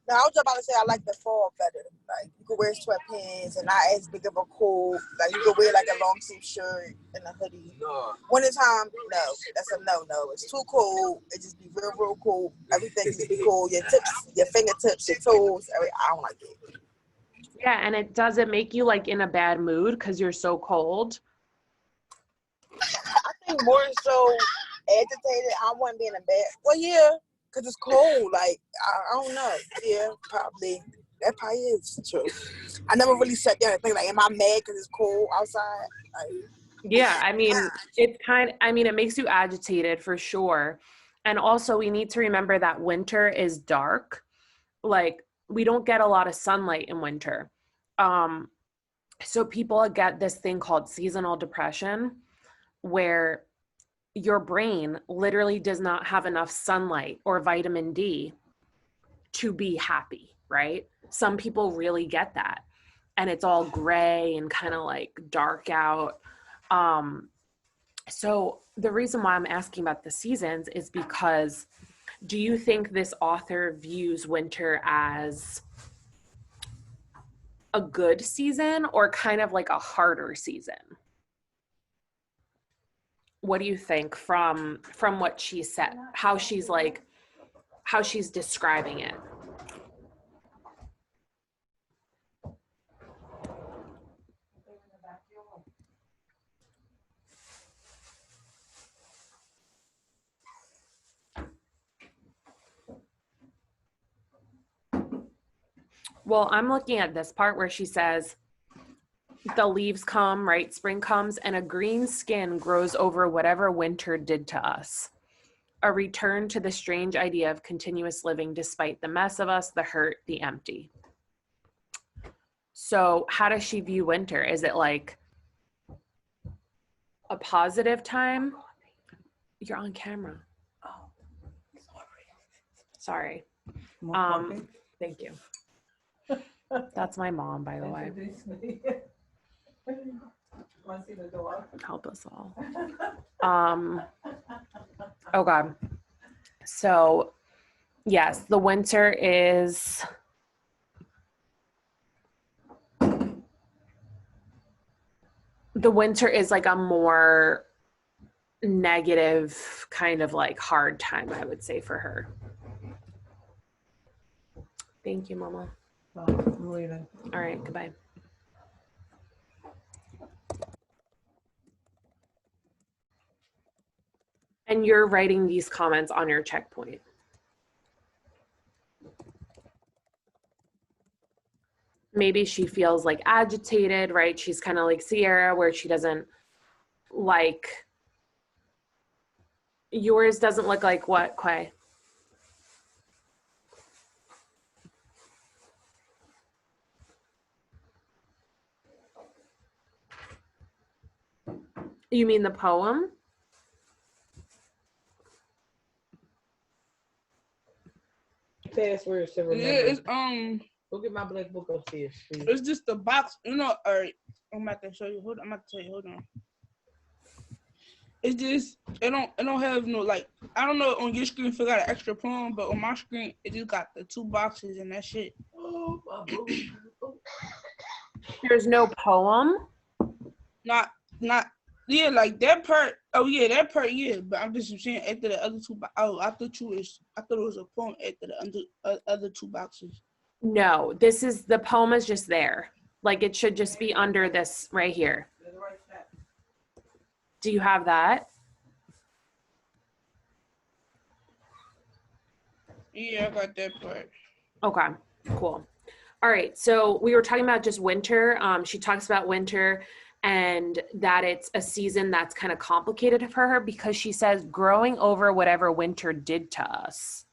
No, I was just about to say I like the fall better. Like you could wear sweatpants and not as big of a coat. Like you could wear like a long sleeve shirt and a hoodie. No. Wintertime, no, that's a no. It's too cold. It just be real cold. Everything just be cold. Your tips, your fingertips, your toes. I don't like it. Yeah, and it doesn't make you like in a bad mood because you're so cold. I think more so agitated. I wouldn't be in a bad. Well, yeah, because it's cold. Like I don't know. Yeah, probably. That probably is true. I never really sat there and think like, am I mad because it's cold outside? Like, Yeah, I mean, it makes you agitated for sure. And also we need to remember that winter is dark. Like we don't get a lot of sunlight in winter. So people get this thing called seasonal depression where your brain literally does not have enough sunlight or vitamin D to be happy, right? Some people really get that. And it's all gray and kind of like dark out. So the reason why I'm asking about the seasons is because do you think this author views winter as a good season or kind of like a harder season? What do you think from what she said, how she's describing it? Well, I'm looking at this part where she says, the leaves come, right? Spring comes and a green skin grows over whatever winter did to us. A return to the strange idea of continuous living despite the mess of us, the hurt, the empty. So how does she view winter? Is it like a positive time? You're on camera. Oh, Sorry. Thank you. That's my mom, by the way. introduce me. Want to see the door? Help us all. Oh God. So yes, the winter is like a more negative kind of like hard time, I would say, for her. Thank you, Mama. I'm leaving. All right, goodbye. And you're writing these comments on your checkpoint. Maybe she feels like agitated, right? She's kind of like Sierra, where she doesn't like, yours doesn't look like what, Quay? You mean the poem? Passwords to remember. Yeah, it's Go get my black book upstairs, please. it's just the box, you know. All right, I'm about to show you. I'm about to tell you. Hold on. It's just it don't have no like, I don't know on your screen if it got an extra poem, but on my screen it just got the 2 boxes and that's it. Oh, my book. There's no poem? Not yeah, like that part. Oh yeah, that part. Yeah, but I'm just saying after the other 2. I thought it was a poem after the other 2 boxes. No, the poem is just there. Like it should just be under this right here. Do you have that? Yeah, I got that part. Okay, cool. All right, so we were talking about just winter. She talks about winter and that it's a season that's kind of complicated for her because she says growing over whatever winter did to us.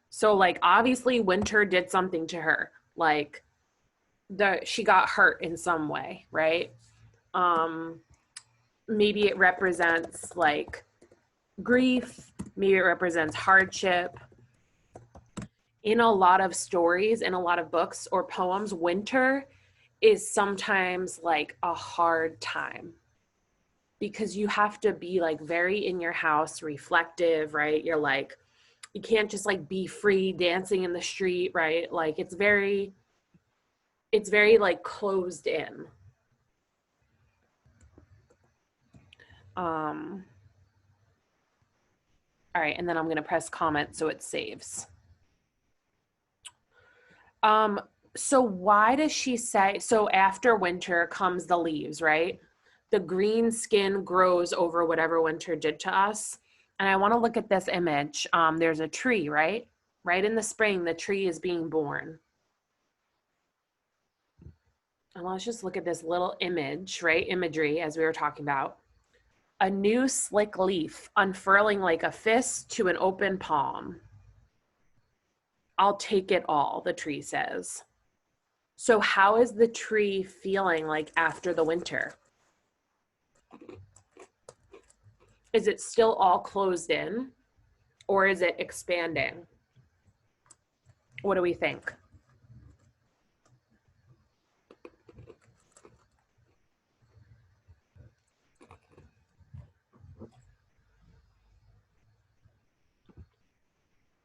So like obviously winter did something to her. Like she got hurt in some way, right? Maybe it represents like grief, maybe it represents hardship. In a lot of stories, in a lot of books or poems, winter is sometimes like a hard time because you have to be like very in your house, reflective, right? You're like, you can't just like be free dancing in the street, right? Like it's very like closed in. All right, and then I'm gonna press comment so it saves. So why does she say, so after winter comes the leaves, right? The green skin grows over whatever winter did to us. And I want to look at this image. There's a tree, right? Right in the spring, the tree is being born. And let's just look at this little image, right? Imagery, as we were talking about. A new slick leaf unfurling like a fist to an open palm. I'll take it all, the tree says. So how is the tree feeling like after the winter? Is it still all closed in or is it expanding? What do we think?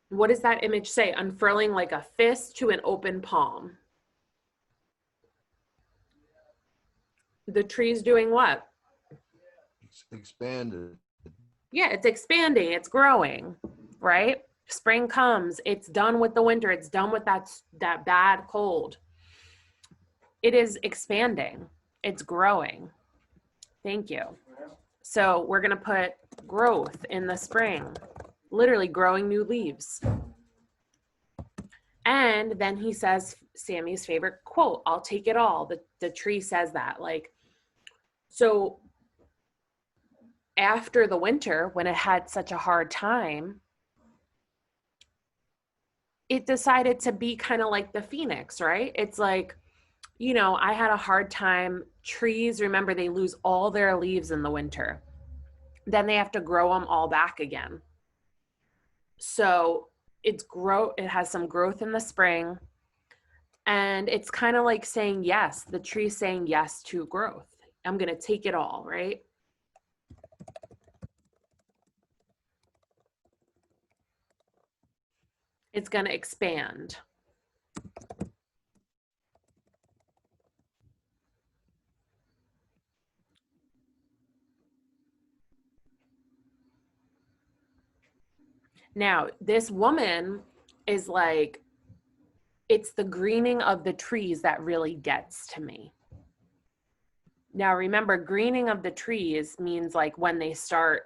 What does that image say? Unfurling like a fist to an open palm. The tree's doing what? It's expanded. Yeah, it's expanding, it's growing, right? Spring comes, it's done with the winter, it's done with that bad cold. It is expanding, it's growing. Thank you. So we're gonna put growth in the spring, literally growing new leaves. And then he says Sammy's favorite quote, I'll take it all. The tree says that, like, so after the winter, when it had such a hard time, it decided to be kind of like the phoenix, right? It's like, you know, I had a hard time. Trees, remember, they lose all their leaves in the winter. Then they have to grow them all back again. So it has some growth in the spring. And it's kind of like saying yes, the tree saying yes to growth. I'm going to take it all, right? It's going to expand. Now, this woman is like, it's the greening of the trees that really gets to me. Now, remember, greening of the trees means like when they start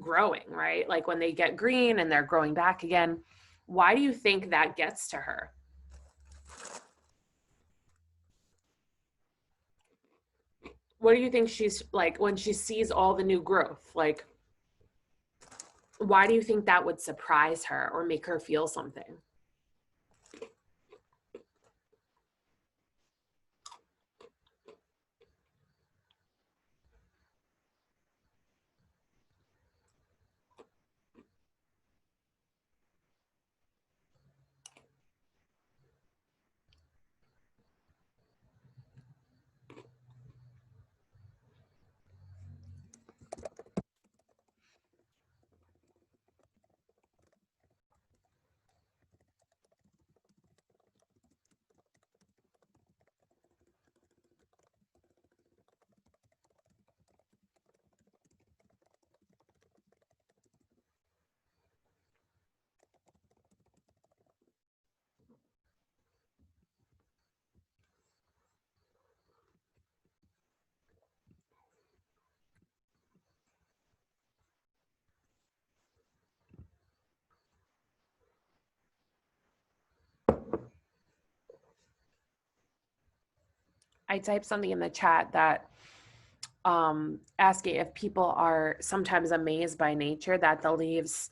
growing, right? Like when they get green and they're growing back again. Why do you think that gets to her? What do you think she's like when she sees all the new growth? Like, why do you think that would surprise her or make her feel something? I typed something in the chat that asking if people are sometimes amazed by nature, that the leaves,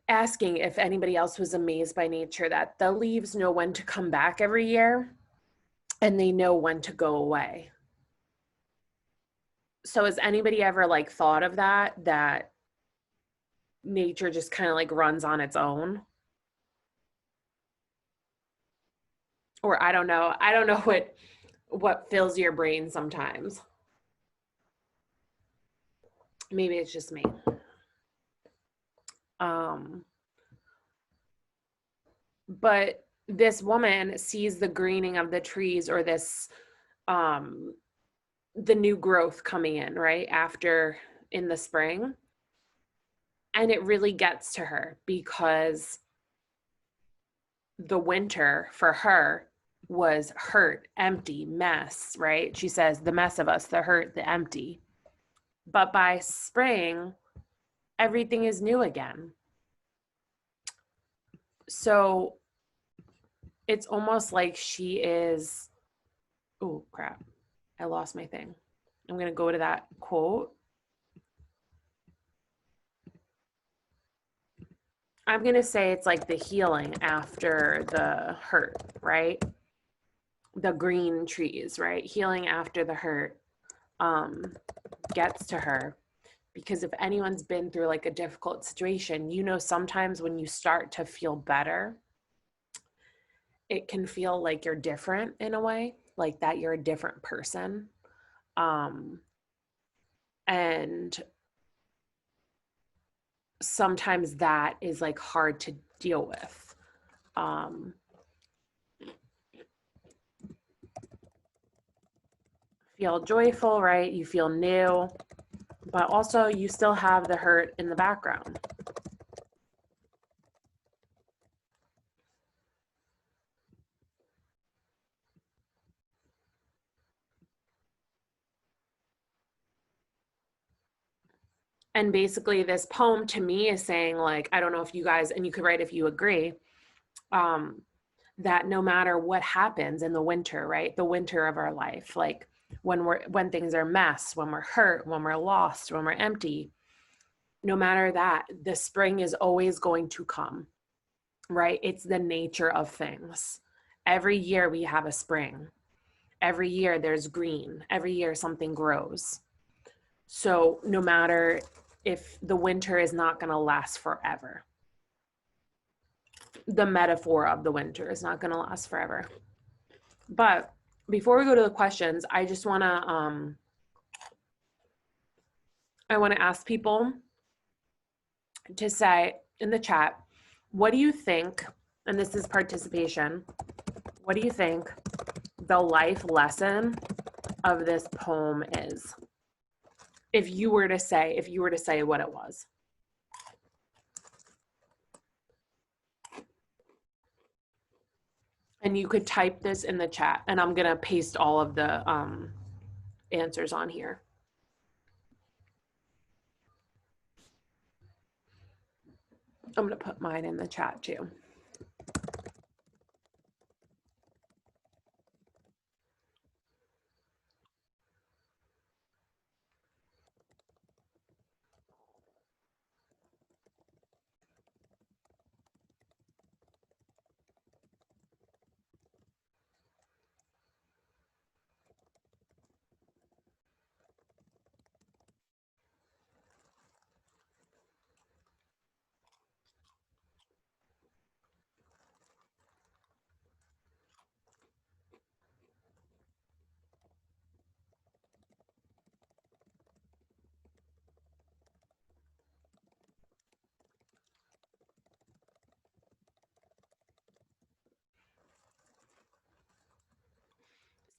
asking if anybody else was amazed by nature, that the leaves know when to come back every year and they know when to go away. So has anybody ever like thought of that nature just kind of like runs on its own? Or I don't know what fills your brain sometimes. Maybe it's just me. But this woman sees the greening of the trees, or this the new growth coming in right after in the spring, and it really gets to her because the winter for her was hurt, empty, mess, right? She says the mess of us, the hurt, the empty. But by spring, everything is new again. So it's almost like she is, oh crap, I lost my thing. I'm going to go to that quote. I'm going to say it's like the healing after the hurt, right? The green trees, right? Healing after the hurt gets to her. Because if anyone's been through like a difficult situation, you know, sometimes when you start to feel better, it can feel like you're different in a way, like that you're a different person. And sometimes that is like hard to deal with. Feel joyful, right? You feel new, but also you still have the hurt in the background. And basically this poem to me is saying, like, I don't know if you guys, and you could write if you agree, that no matter what happens in the winter, right? The winter of our life, like when things are mess, when we're hurt, when we're lost, when we're empty, no matter that, the spring is always going to come, right? It's the nature of things. Every year we have a spring. Every year there's green. Every year something grows. So no matter if the winter is not going to last forever, the metaphor of the winter is not going to last forever. But before we go to the questions, I just want to ask people to say in the chat, what do you think, and this is participation, what do you think the life lesson of this poem is? If you were to say what it was. And you could type this in the chat, and I'm gonna paste all of the answers on here. I'm gonna put mine in the chat too.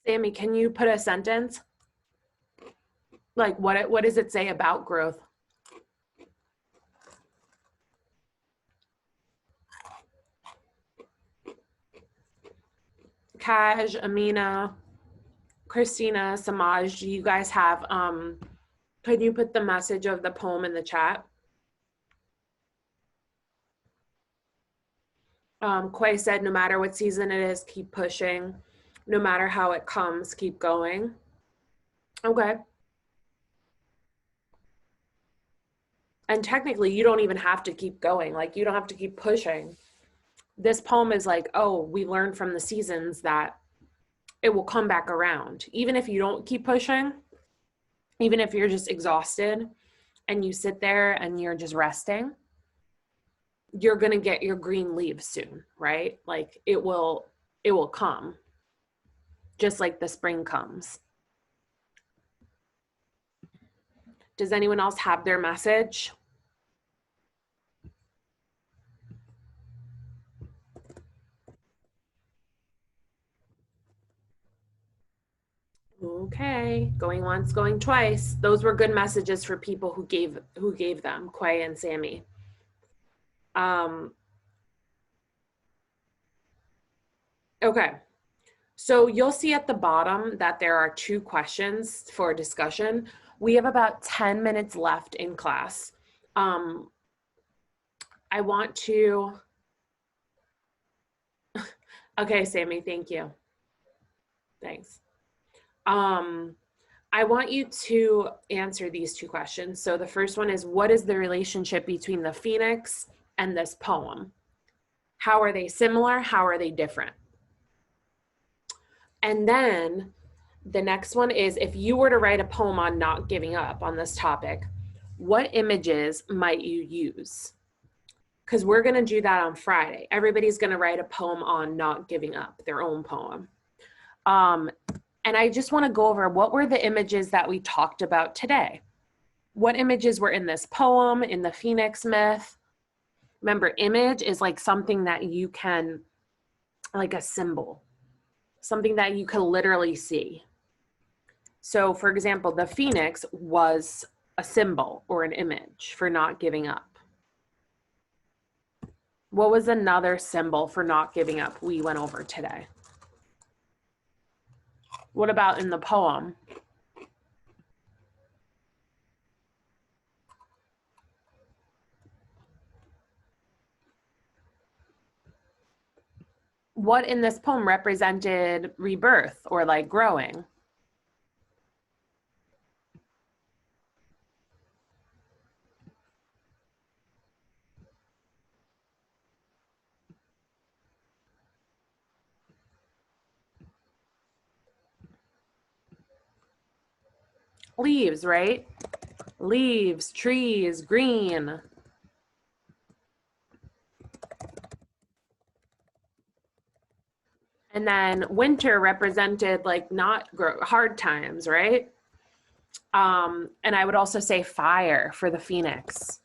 Sammy, can you put a sentence? Like what does it say about growth? Kaj, Amina, Christina, Samaj, do you guys have, could you put the message of the poem in the chat? Quay said, no matter what season it is, keep pushing. No matter how it comes, keep going. Okay. And technically, you don't even have to keep going. Like, you don't have to keep pushing. This poem is like, oh, we learned from the seasons that it will come back around. Even if you don't keep pushing, even if you're just exhausted and you sit there and you're just resting, you're going to get your green leaves soon, right? Like it will come just like the spring comes. Does anyone else have their message? Okay, going once, going twice. Those were good messages for people who gave them, Quay and Sammy. Okay, so you'll see at the bottom that there are 2 questions for discussion. We have about 10 minutes left in class. I want to, okay, Sammy, thank you. Thanks. I want you to answer these 2 questions. So the first one is, what is the relationship between the Phoenix and this poem? How are they similar? How are they different? And then the next one is, if you were to write a poem on not giving up on this topic, what images might you use? Because we're going to do that on Friday. Everybody's going to write a poem on not giving up, their own poem. And I just want to go over, what were the images that we talked about today? What images were in this poem, in the Phoenix myth? Remember, image is like something that you can, like a symbol, something that you can literally see. So for example, the Phoenix was a symbol or an image for not giving up. What was another symbol for not giving up we went over today? What about in the poem? What in this poem represented rebirth or like growing? Leaves, right? Leaves, trees, green. And then winter represented like not hard times, right? And I would also say fire for the Phoenix,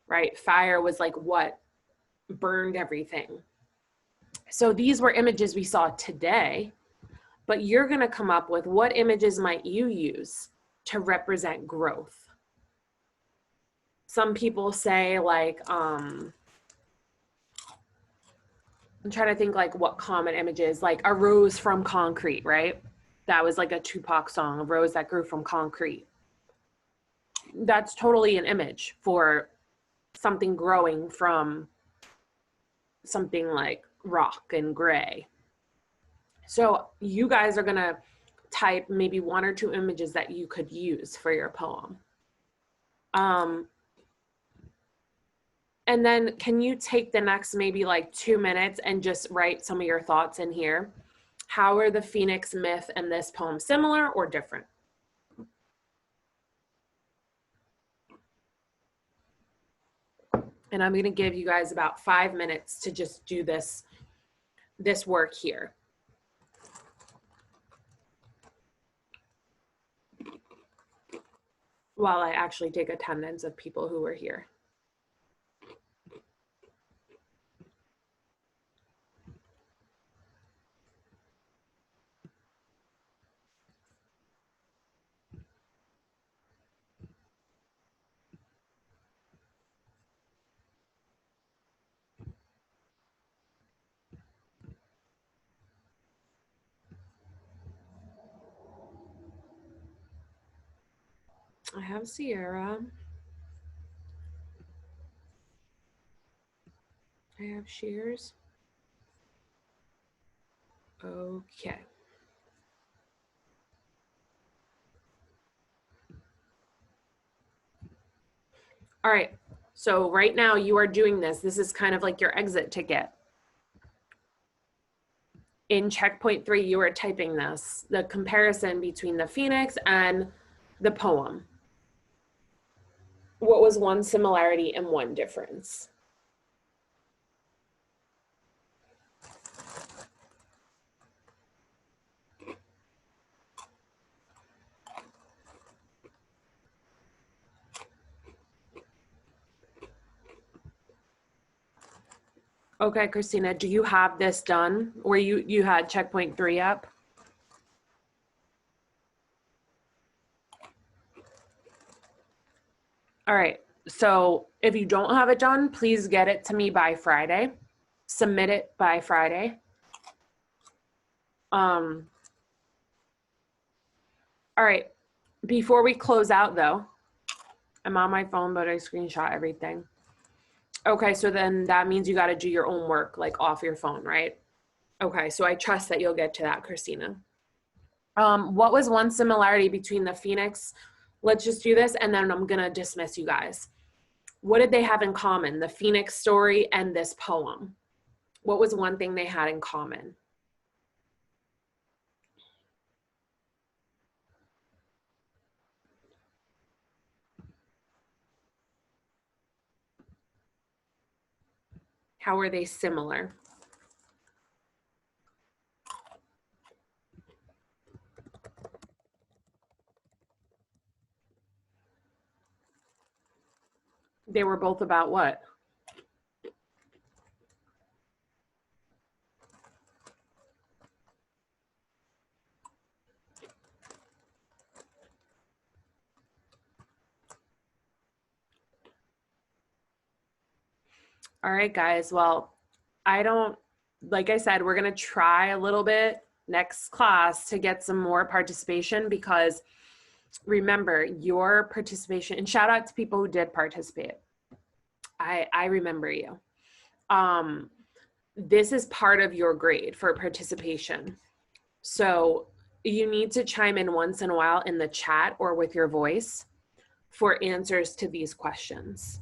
right? Fire was like what burned everything. So these were images we saw today, but you're going to come up with, what images might you use to represent growth? Some people say like, I'm trying to think like what common images, like a rose from concrete, right? That was like a Tupac song, a rose that grew from concrete. That's totally an image for something growing from something like rock and gray. So you guys are gonna type maybe 1 or 2 images that you could use for your poem. And then can you take the next maybe like 2 minutes and just write some of your thoughts in here? How are the Phoenix myth and this poem similar or different? And I'm going to give you guys about 5 minutes to just do this work here. While I actually take attendance of people who were here. I have Sierra. I have Shears. Okay. All right. So right now you are doing this. This is kind of like your exit ticket. In checkpoint 3, you are typing this, the comparison between the Phoenix and the poem. What was one similarity and one difference? Okay, Christina, do you have this done where you had checkpoint 3 up? All right, so if you don't have it done, please get it to me by Friday. Submit it by Friday. All right, before we close out though, I'm on my phone, but I screenshot everything. Okay, so then that means you got to do your own work, like off your phone, right? Okay, so I trust that you'll get to that, Christina. What was one similarity between the Phoenix? Let's just do this, and then I'm gonna dismiss you guys. What did they have in common, the Phoenix story and this poem? What was one thing they had in common? How are they similar? They were both about what? All right, guys. Well, like I said, we're going to try a little bit next class to get some more participation, because remember your participation, and shout out to people who did participate. I remember you. This is part of your grade for participation. So you need to chime in once in a while in the chat or with your voice for answers to these questions.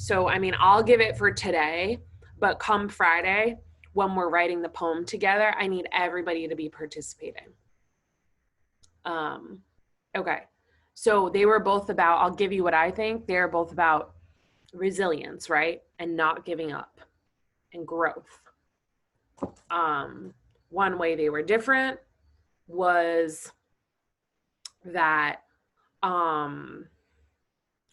So, I mean, I'll give it for today, but come Friday, when we're writing the poem together, I need everybody to be participating. Okay, so they were both about, I'll give you what I think, they're both about resilience, right? And not giving up and growth. One way they were different was that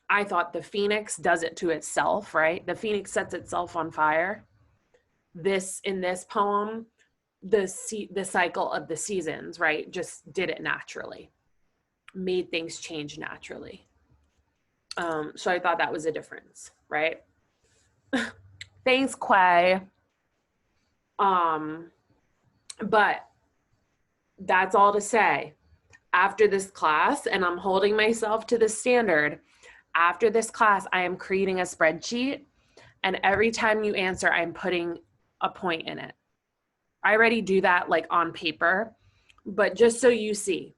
I thought the Phoenix does it to itself, right? The Phoenix sets itself on fire. In this poem, the cycle of the seasons, right, just did it naturally, made things change naturally. So I thought that was a difference, right? Thanks, Quay. But that's all to say. After this class, and I'm holding myself to the standard, after this class, I am creating a spreadsheet, and every time you answer, I'm putting a point in it. I already do that like on paper, but just so you see,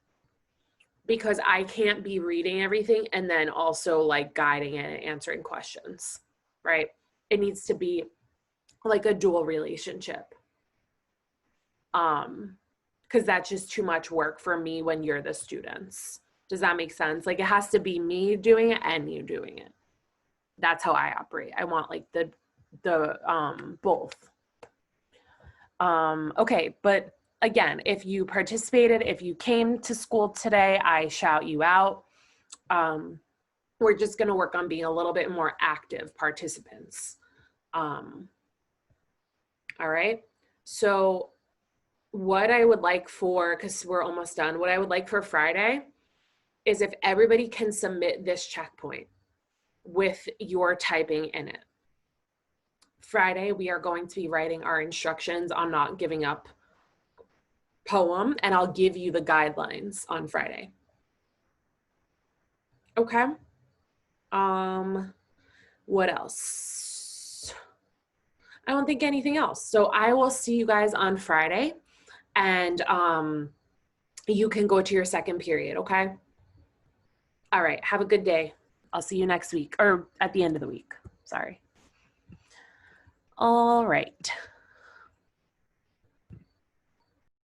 because I can't be reading everything and then also like guiding it and answering questions, right? It needs to be like a dual relationship. Because that's just too much work for me when you're the students. Does that make sense? Like it has to be me doing it and you doing it. That's how I operate. I want like the both. Okay, but again, if you participated, if you came to school today, I shout you out. We're just gonna work on being a little bit more active participants. All right, so what I would like for, because we're almost done, what I would like for Friday is if everybody can submit this checkpoint with your typing in it. Friday, we are going to be writing our instructions on not giving up poem, and I'll give you the guidelines on Friday. Okay. What else? I don't think anything else. So I will see you guys on Friday, and you can go to your second period, okay? All right, have a good day. I'll see you next week or at the end of the week. Sorry. All right.